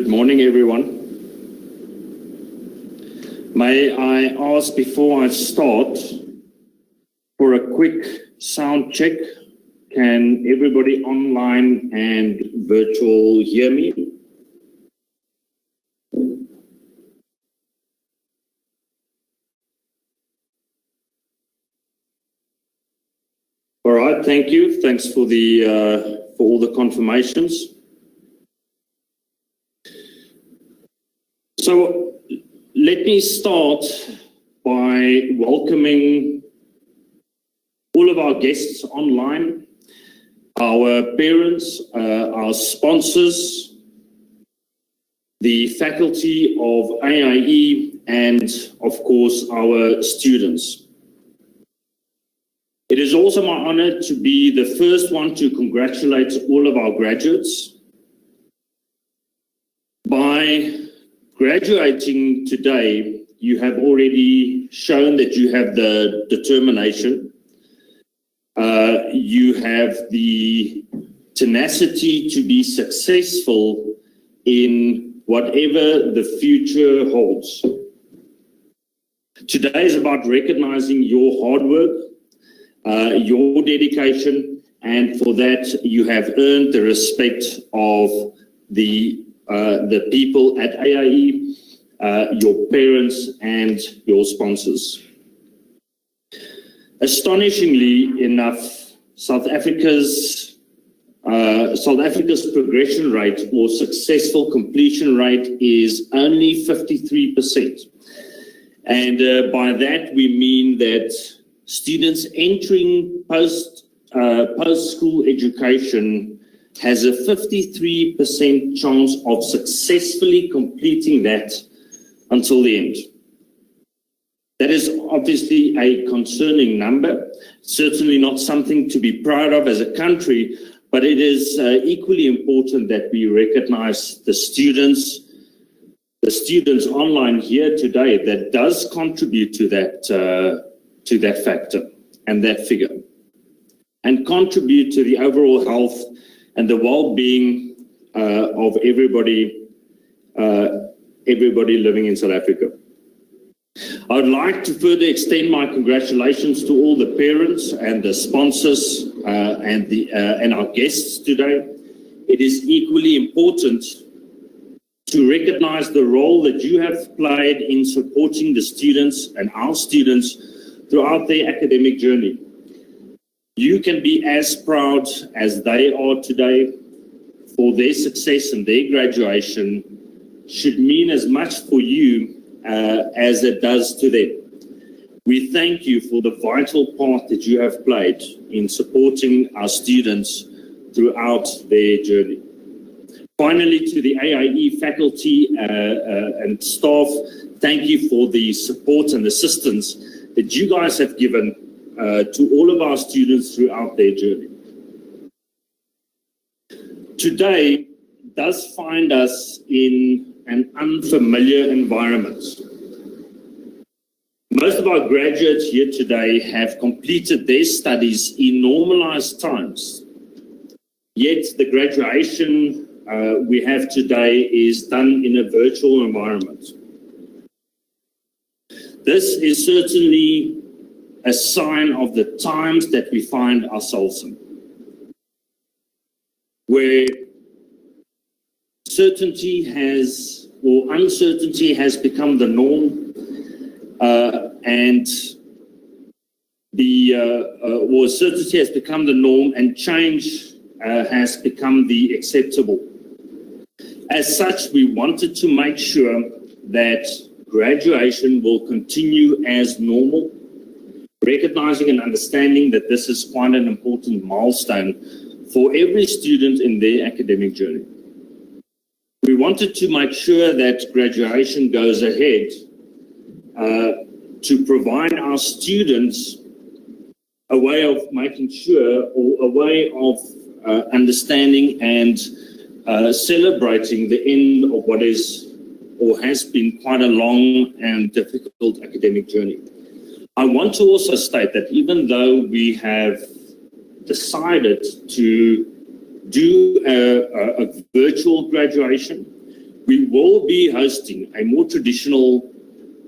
Good morning, everyone. May I ask before I start for a quick sound check? Can everybody online and virtual hear me? All right, thank you. Thanks for all the confirmations. So let me start by welcoming all of our guests online, our parents, our sponsors, the faculty of AIE, and of course our students. It is also my honor to be the first one to congratulate all of our graduates. By graduating today, you have already shown that you have the determination, you have the tenacity to be successful in whatever the future holds. Today is about recognizing your hard work, your dedication, and for that you have earned the respect of the people at AIE, your parents, and your sponsors. Astonishingly enough, South Africa's progression rate or successful completion rate is only 53%. And by that we mean that students entering post-school education has a 53% chance of successfully completing that until the end. That is obviously a concerning number, certainly not something to be proud of as a country, but it is equally important that we recognize the students online here today that does contribute to that factor and that figure, and contribute to the overall health and the well-being of everybody living in South Africa. I would like to further extend my congratulations to all the parents and the sponsors and our guests today. It is equally important to recognize the role that you have played in supporting the students and our students throughout their academic journey. You can be as proud as they are today, for their success and their graduation should mean as much for you as it does to them. We thank you for the vital part that you have played in supporting our students throughout their journey. Finally, to the AIE faculty and staff, thank you for the support and assistance that you guys have given to all of our students throughout their journey. Today does find us in an unfamiliar environment. Most of our graduates here today have completed their studies in normalized times, yet the graduation we have today is done in a virtual environment. This is certainly a sign of the times that we find ourselves in, where uncertainty has become the norm, certainty has become the norm, and change has become the acceptable. As such, we wanted to make sure that graduation will continue as normal, recognizing and understanding that this is quite an important milestone for every student in their academic journey. We wanted to make sure that graduation goes ahead to provide our students a way of making sure, or a way of understanding and celebrating the end of what is or has been quite a long and difficult academic journey. I want to also state that even though we have decided to do a virtual graduation, We will be hosting a more traditional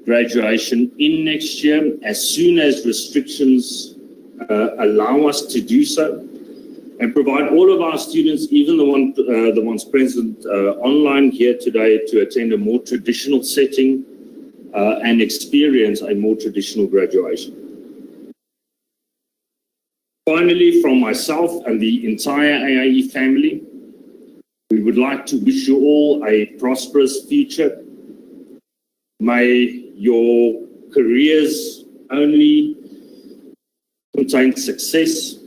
graduation in next year as soon as restrictions allow us to do so, and provide all of our students, even the ones present online here today, to attend a more traditional setting and experience a more traditional graduation. Finally, from myself and the entire AIE family, we would like to wish you all a prosperous future. May your careers only contain success,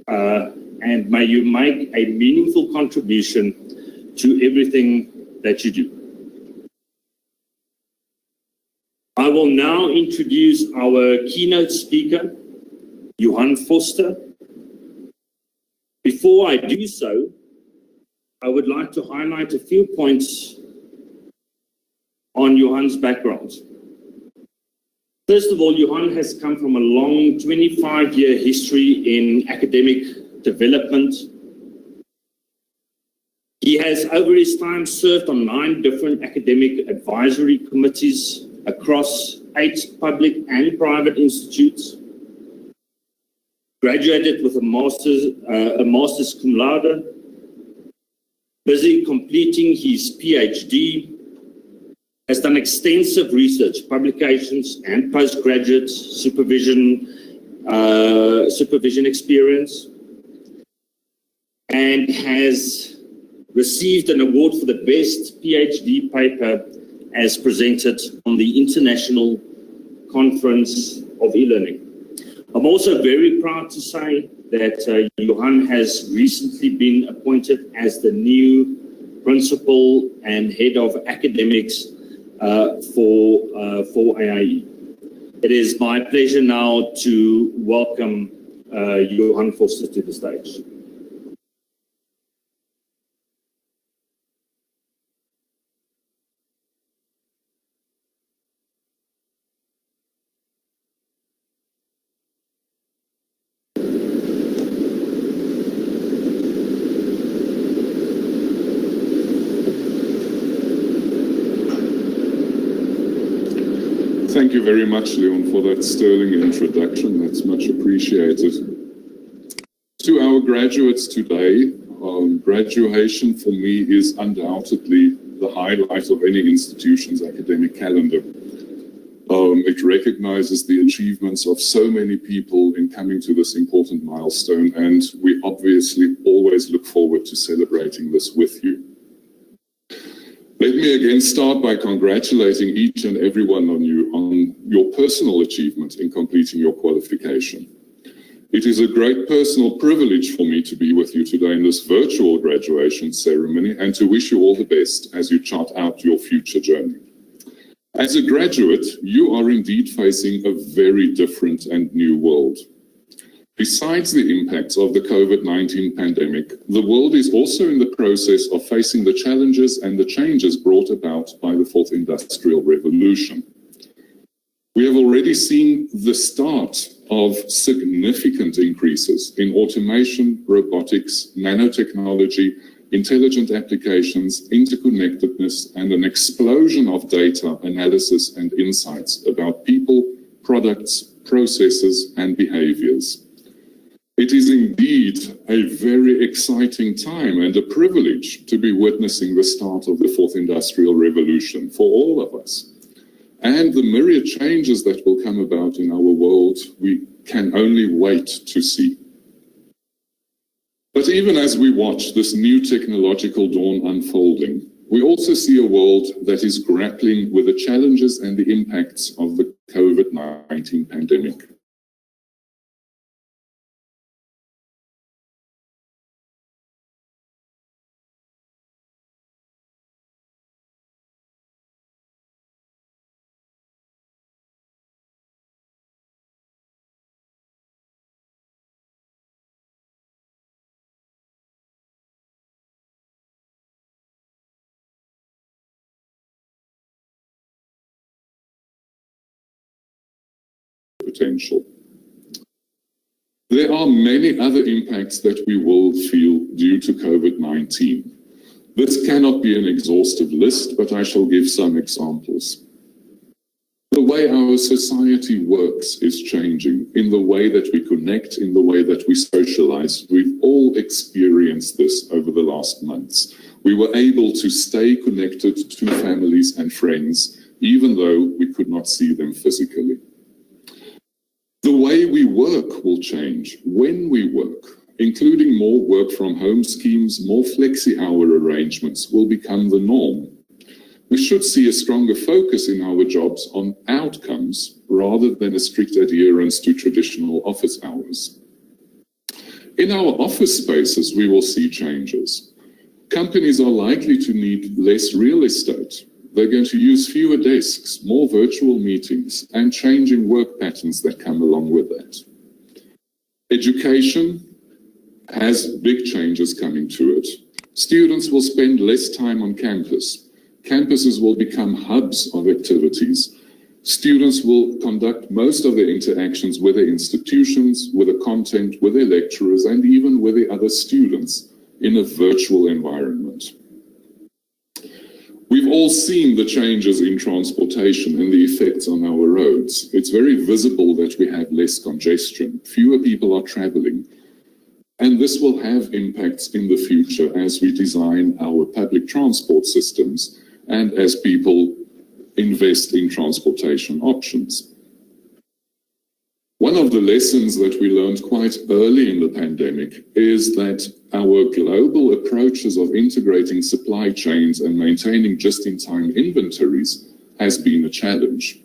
and may you make a meaningful contribution to everything that you do. I will now introduce our keynote speaker, Johan Foster. Before I do so, I would like to highlight a few points on Johan's background. First of all, Johan has come from a long 25-year history in academic development. He has, over his time, served on 9 different academic advisory committees across 8 public and private institutes. Graduated with a master's cum laude, busy completing his PhD, has done extensive research, publications, and postgraduate supervision experience, and has received an award for the best PhD paper as presented on the International Conference of E-Learning. I'm also very proud to say that Johan has recently been appointed as the new principal and head of academics for AIE. It is my pleasure now to welcome Johan Foster to the stage. Thank you very much, Leon, for that sterling introduction. That's much appreciated. To our graduates today, graduation for me is undoubtedly the highlight of any institution's academic calendar. It recognizes the achievements of so many people in coming to this important milestone, and we obviously always look forward to celebrating this with you. Let me again start by congratulating each and every one of you on your personal achievement in completing your qualification. It is a great personal privilege for me to be with you today in this virtual graduation ceremony and to wish you all the best as you chart out your future journey. As a graduate, you are indeed facing a very different and new world. Besides the impacts of the COVID-19 pandemic, the world is also in the process of facing the challenges and the changes brought about by the Fourth Industrial Revolution. We have already seen the start of significant increases in automation, robotics, nanotechnology, intelligent applications, interconnectedness, and an explosion of data analysis and insights about people, products, processes, and behaviors. It is indeed a very exciting time and a privilege to be witnessing the start of the Fourth Industrial Revolution for all of us. And the myriad changes that will come about in our world, we can only wait to see. But even as we watch this new technological dawn unfolding, we also see a world that is grappling with the challenges and the impacts of the COVID-19 pandemic. Potential. There are many other impacts that we will feel due to COVID-19. This cannot be an exhaustive list, but I shall give some examples. The way our society works is changing, in the way that we connect, in the way that we socialize. We've all experienced this over the last months. We were able to stay connected to families and friends, even though we could not see them physically. The way we work will change when we work, including more work from home schemes, more flexi-hour arrangements will become the norm. We should see a stronger focus in our jobs on outcomes rather than a strict adherence to traditional office hours. In our office spaces, we will see changes. Companies are likely to need less real estate. They're going to use fewer desks, more virtual meetings, and changing work patterns that come along with that. Education has big changes coming to it. Students will spend less time on campus. Campuses will become hubs of activities. Students will conduct most of their interactions with their institutions, with the content, with their lecturers, and even with the other students in a virtual environment. We've all seen the changes in transportation and the effects on our roads. It's very visible that we have less congestion. Fewer people are traveling. And this will have impacts in the future as we design our public transport systems and as people invest in transportation options. One of the lessons that we learned quite early in the pandemic is that our global approaches of integrating supply chains and maintaining just-in-time inventories has been a challenge.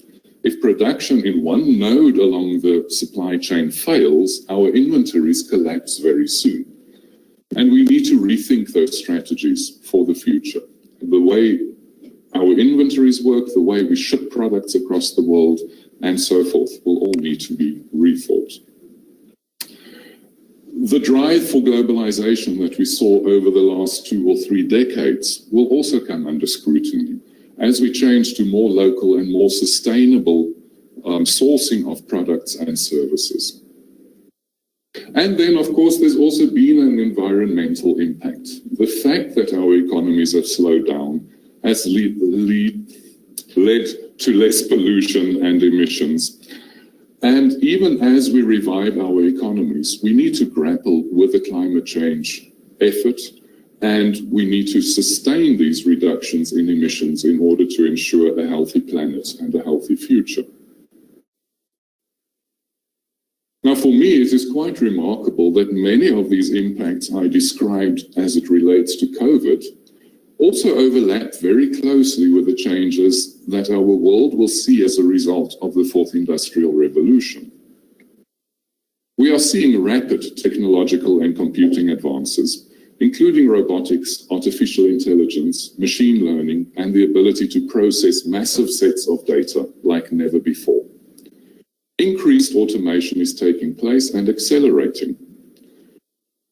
If production in one node along the supply chain fails, our inventories collapse very soon. And we need to rethink those strategies for the future. The way our inventories work, the way we ship products across the world, and so forth, will all need to be rethought. The drive for globalization that we saw over the last 2 or 3 decades will also come under scrutiny as we change to more local and more sustainable sourcing of products and services. And then, of course, there's also been an environmental impact. The fact that our economies have slowed down has led to less pollution and emissions. And even as we revive our economies, we need to grapple with the climate change effort, and we need to sustain these reductions in emissions in order to ensure a healthy planet and a healthy future. Now, for me, it is quite remarkable that many of these impacts I described as it relates to COVID also overlap very closely with the changes that our world will see as a result of the Fourth Industrial Revolution. We are seeing rapid technological and computing advances, including robotics, artificial intelligence, machine learning, and the ability to process massive sets of data like never before. Increased automation is taking place and accelerating.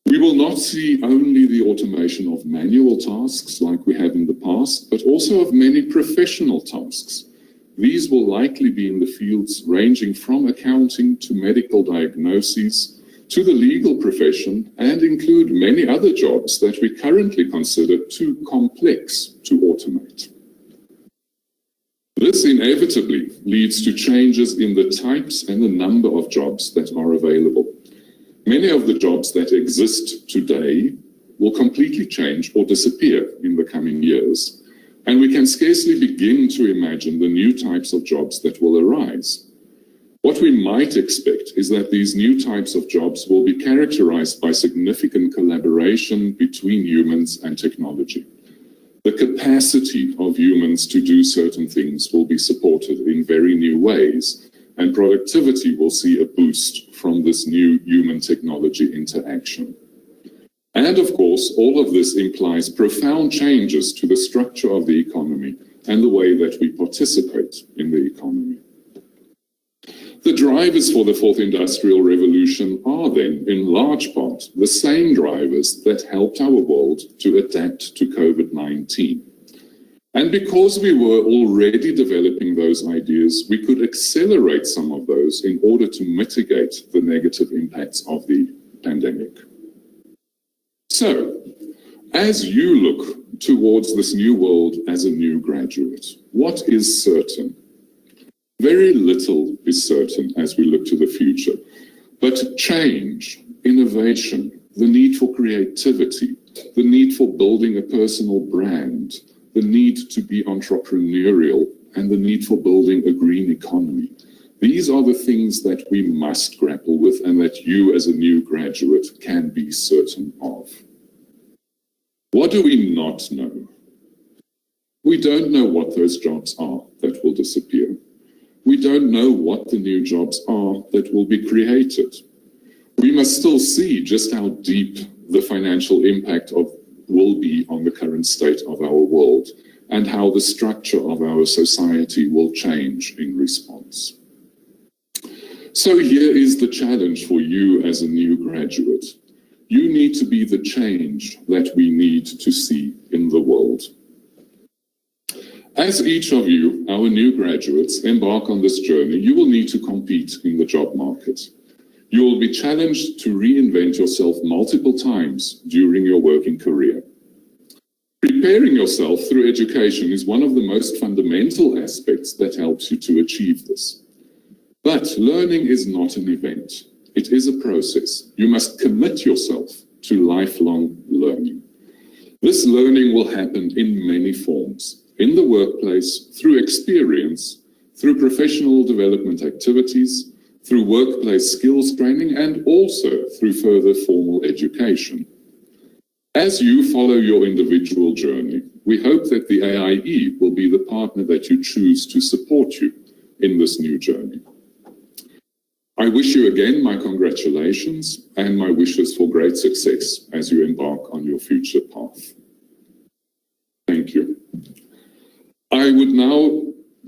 We will not see only the automation of manual tasks like we have in the past, but also of many professional tasks. These will likely be in the fields ranging from accounting to medical diagnoses to the legal profession, and include many other jobs that we currently consider too complex to automate. This inevitably leads to changes in the types and the number of jobs that are available. Many of the jobs that exist today will completely change or disappear in the coming years, and we can scarcely begin to imagine the new types of jobs that will arise. What we might expect is that these new types of jobs will be characterized by significant collaboration between humans and technology. The capacity of humans to do certain things will be supported in very new ways, and productivity will see a boost from this new human-technology interaction. And of course, all of this implies profound changes to the structure of the economy and the way that we participate in the economy. The drivers for the Fourth Industrial Revolution are then, in large part, the same drivers that helped our world to adapt to COVID-19. And because we were already developing those ideas, we could accelerate some of those in order to mitigate the negative impacts of the pandemic. So, as you look towards this new world as a new graduate. What is certain? Very little is certain as we look to the future, but change, innovation, the need for creativity, the need for building a personal brand, the need to be entrepreneurial, and the need for building a green economy. These are the things that we must grapple with and that you as a new graduate can be certain of. What do we not know? We don't know what those jobs are that will disappear. We don't know what the new jobs are that will be created. We must still see just how deep the financial impact will be on the current state of our world and how the structure of our society will change in response. So here is the challenge for you as a new graduate. You need to be the change that we need to see in the world. As each of you, our new graduates, embark on this journey, you will need to compete in the job market. You will be challenged to reinvent yourself multiple times during your working career. Preparing yourself through education is one of the most fundamental aspects that helps you to achieve this. But learning is not an event. It is a process. You must commit yourself to lifelong learning. This learning will happen in many forms, in the workplace, through experience, through professional development activities, through workplace skills training, and also through further formal education. As you follow your individual journey, we hope that the AIE will be the partner that you choose to support you in this new journey. I wish you again my congratulations and my wishes for great success as you embark on your future path. Thank you. I would now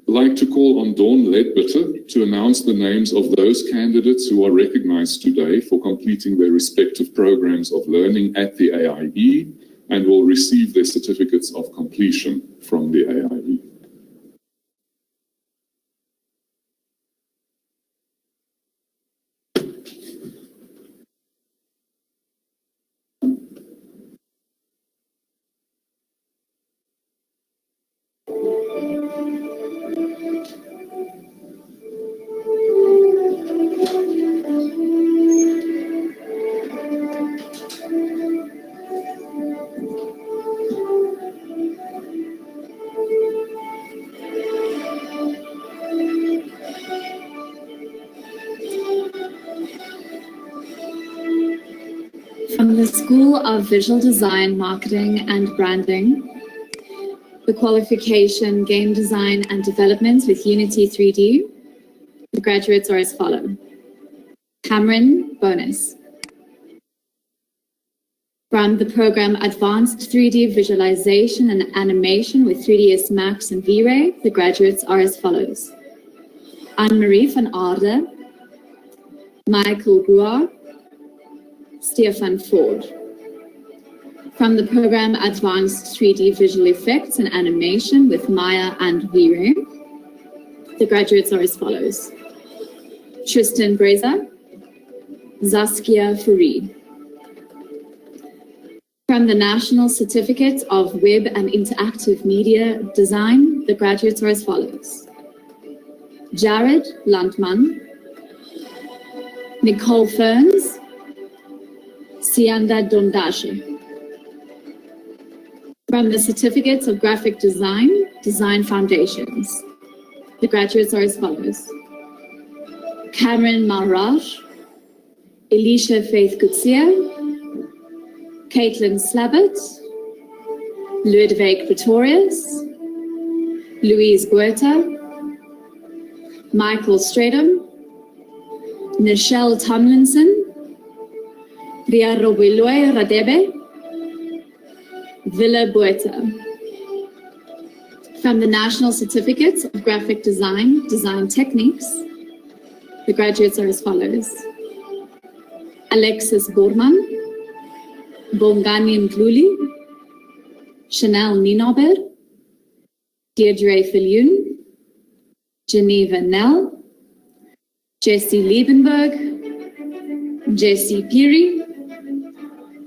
like to call on Dawn Ledbetter to announce the names of those candidates who are recognized today for completing their respective programs of learning at the AIE and will receive their certificates of completion from the AIE. From the School of Visual Design, Marketing and Branding, the qualification Game Design and Development with Unity 3D, the graduates are as follow. Cameron Bonus. From the program Advanced 3D Visualization and Animation with 3ds Max and V-Ray, the graduates are as follows. Anne-Marie van Aarde, Michael Guar, Stefan Ford. From the program Advanced 3D Visual Effects and Animation with Maya and V-Ray, the graduates are as follows. Tristan Breza, Zaskia Farid. From the National Certificate of Web and Interactive Media Design, the graduates are as follows. Jared Landman, Nicole Ferns, Sianda Dondashe. From the Certificates of Graphic Design, Design Foundations, the graduates are as follows. Cameron Maharaj, Elisha Faith Gutsia, Caitlin Slabbert, Ludwig Pretorius, Louise Guerta, Michael Stradham, Nichelle Tomlinson, Ria Robiloi Radebe, Villa Bueta. From the National Certificates of Graphic Design, Design Techniques, the graduates are as follows. Alexis Borman, Bongani Mdluli, Chanel Ninober, Deirdre Filioun, Geneva Nell, Jesse Liebenberg, Jesse Peary,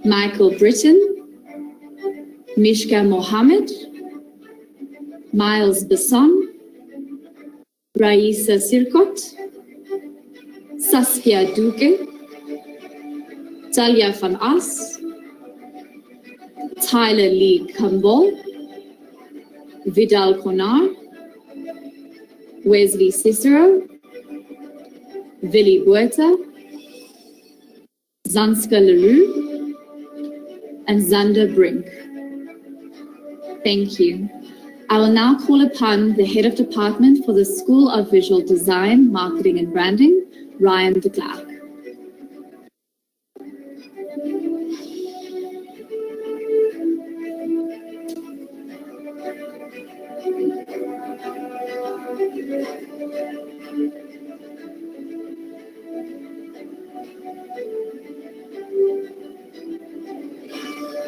Michael Britton, Mishka Mohammed, Miles Basson, Raisa Sirkot, Saskia Duke, Talia van As, Tyler Lee Campbell, Vidal Konar, Wesley Cicero, Willy Buerta, Zanska Leroux, and Zander Brink. Thank you. I will now call upon the Head of Department for the School of Visual Design, Marketing and Branding, Ryan de Klerk.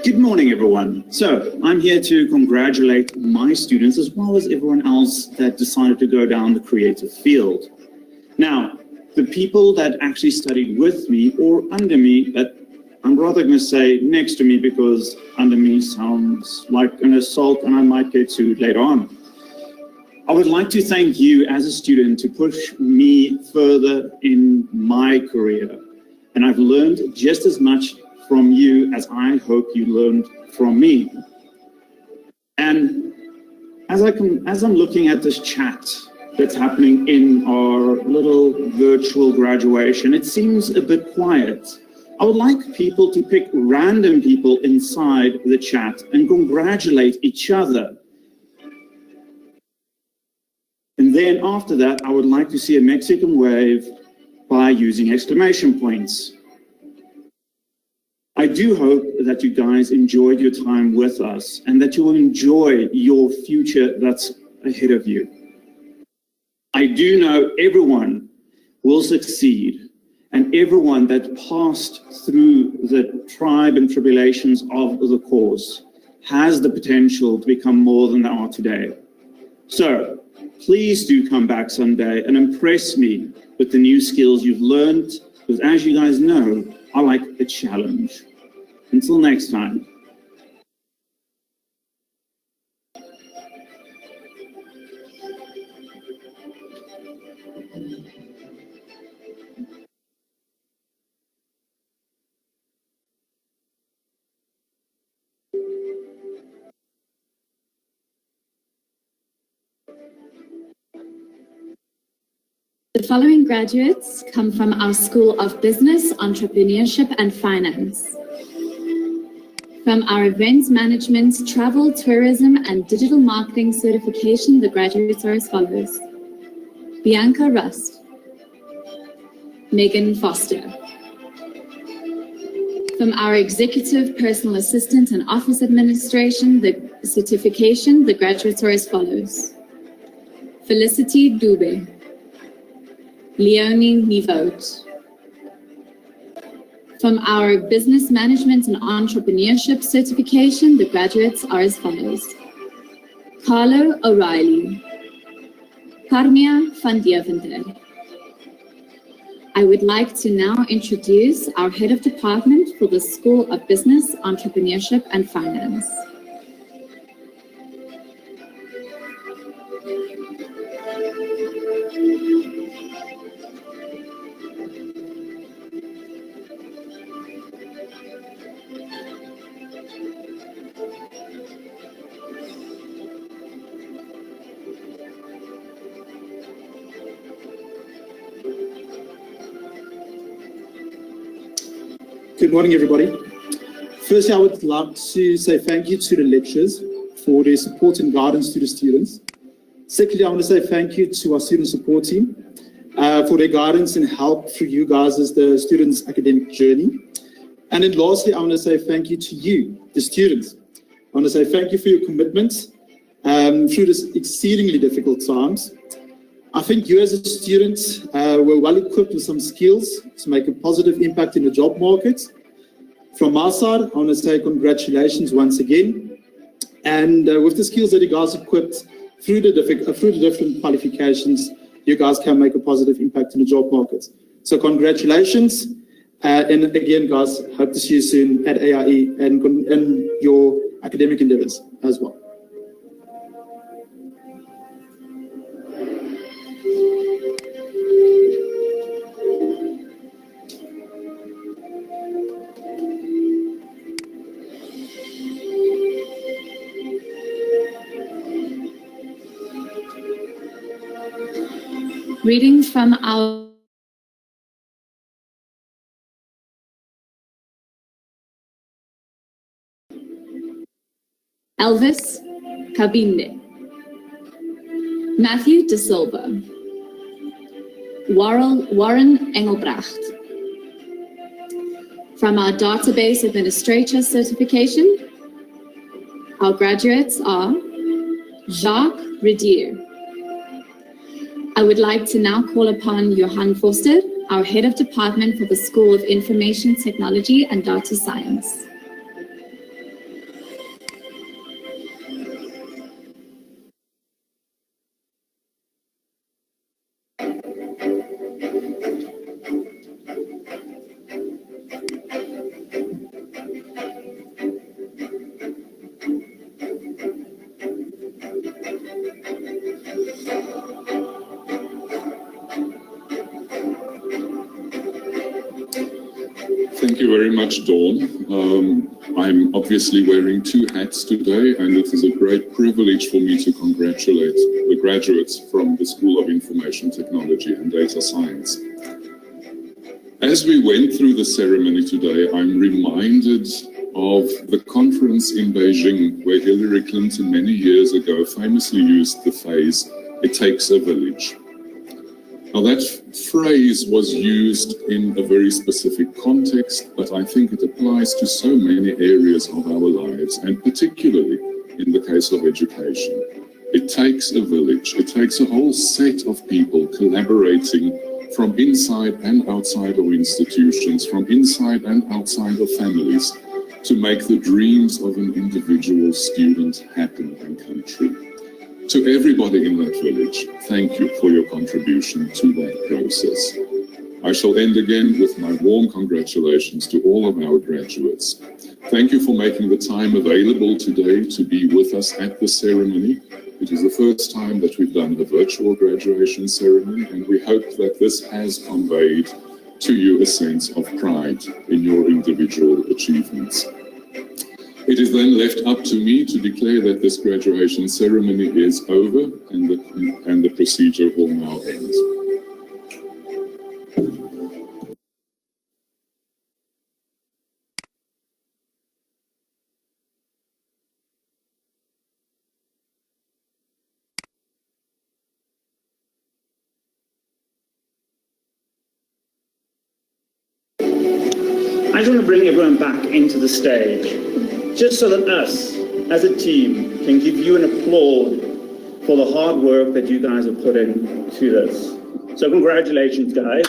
Good morning, everyone. So I'm here to congratulate my students as well as everyone else that decided to go down the creative field. Now, the people that actually studied with me or under me, but I'm rather going to say next to me because under me sounds like an assault and I might get to it later on. I would like to thank you as a student to push me further in my career. And I've learned just as much from you as I hope you learned from me. And as I'm looking at this chat that's happening in our little virtual graduation, it seems a bit quiet. I would like people to pick random people inside the chat and congratulate each other. And then after that, I would like to see a Mexican wave by using exclamation points. I do hope that you guys enjoyed your time with us and that you will enjoy your future that's ahead of you. I do know everyone will succeed, and everyone that passed through the tribe and tribulations of the course has the potential to become more than they are today. So please do come back someday and impress me with the new skills you've learned, because as you guys know, I like a challenge. Until next time. The following graduates come from our School of Business, Entrepreneurship and Finance. From our Events Management, Travel, Tourism and Digital Marketing certification, the graduates are as follows. Bianca Rust, Megan Foster. From our Executive Personal Assistant and Office Administration, the certification, the graduates are as follows. Felicity Dube, Leonie Nivote. From our Business Management and Entrepreneurship certification, the graduates are as follows. Carlo O'Reilly, Carmia van Deventer. I would like to now introduce our Head of Department for the School of Business, Entrepreneurship and Finance. Good morning, everybody. Firstly, I would like to say thank you to the lecturers for their support and guidance to the students. Secondly, I want to say thank you to our student support team for their guidance and help through you guys as the students' academic journey. And then lastly, I want to say thank you to you, the students. I want to say thank you for your commitment through this exceedingly difficult times. I think you as a student were well equipped with some skills to make a positive impact in the job market. From my side, I want to say congratulations once again. And with the skills that you guys equipped through the different qualifications, you guys can make a positive impact in the job market. So congratulations. And again, guys, hope to see you soon at AIE and your academic endeavors as well. Reading from our Elvis Cabinde, Matthew De Silva, Warren Engelbrecht. From our database administrator certification, our graduates are Jacques Redier. I would like to now call upon Johan Forster, our head of department for the School of Information Technology and Data Science. Thank you very much, Dawn. I'm obviously wearing two hats today, and it is a great privilege for me to congratulate the graduates from the School of Information Technology and Data Science. As we went through the ceremony today, I'm reminded of the conference in Beijing where Hillary Clinton many years ago famously used the phrase, "It takes a village." Now that phrase was used in a very specific context, but I think it applies to so many areas of our lives, and particularly in the case of education. It takes a village. It takes a whole set of people collaborating from inside and outside of institutions, from inside and outside of families, to make the dreams of an individual student happen and come true. To everybody in that village, thank you for your contribution to that process. I shall end again with my warm congratulations to all of our graduates. Thank you for making the time available today to be with us at the ceremony. It is the first time that we've done a virtual graduation ceremony, and we hope that this has conveyed to you a sense of pride in your individual achievements. It is then left up to me to declare that this graduation ceremony is over and the procedure will now end. I just want to bring everyone back into the stage, just so that us, as a team, can give you an applaud for the hard work that you guys have put into this. So congratulations, guys.